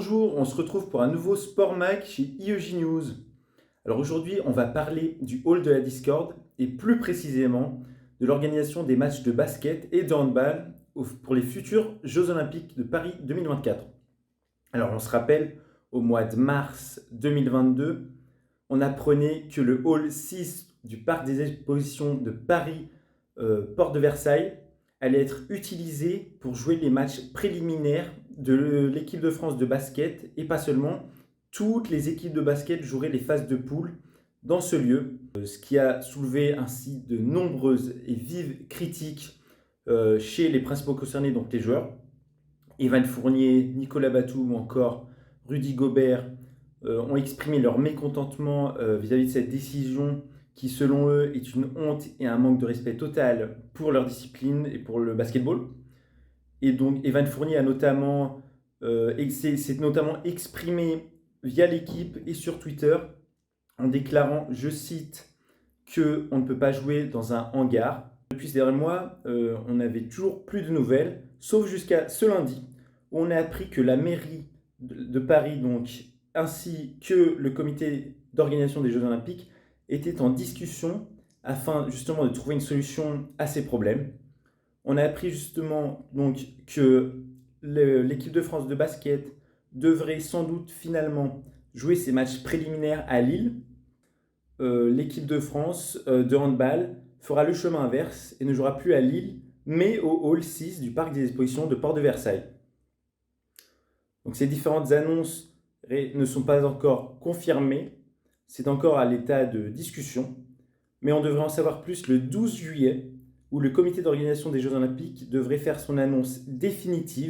Bonjour, on se retrouve pour un nouveau Sport Mag chez IEJ News. Alors aujourd'hui, on va parler du hall de la Discord et plus précisément de l'organisation des matchs de basket et de handball pour les futurs Jeux Olympiques de Paris 2024. Alors on se rappelle, au mois de mars 2022, on apprenait que le hall 6 du parc des expositions de Paris, Porte de Versailles, allait être utilisé pour jouer les matchs préliminaires de l'équipe de France de basket et pas seulement. Toutes les équipes de basket joueraient les phases de poule dans ce lieu, ce qui a soulevé ainsi de nombreuses et vives critiques chez les principaux concernés, donc les joueurs. Evan Fournier, Nicolas Batum ou encore Rudy Gobert ont exprimé leur mécontentement vis-à-vis de cette décision qui, selon eux, est une honte et un manque de respect total pour leur discipline et pour le basketball. Et donc, Evan Fournier s'est notamment exprimé via l'équipe et sur Twitter en déclarant, je cite, qu'on ne peut pas jouer dans un hangar. Depuis ces derniers mois, on n'avait toujours plus de nouvelles, sauf jusqu'à ce lundi, où on a appris que la mairie de Paris, donc, ainsi que le comité d'organisation des Jeux Olympiques, étaient en discussion afin justement de trouver une solution à ces problèmes. On a appris justement donc que l'équipe de France de basket devrait sans doute finalement jouer ses matchs préliminaires à Lille. L'équipe de France de handball fera le chemin inverse et ne jouera plus à Lille, mais au hall 6 du parc des expositions de Porte de Versailles. Donc ces différentes annonces ne sont pas encore confirmées, c'est encore à l'état de discussion, mais on devrait en savoir plus le 12 juillet, où le comité d'organisation des Jeux Olympiques devrait faire son annonce définitive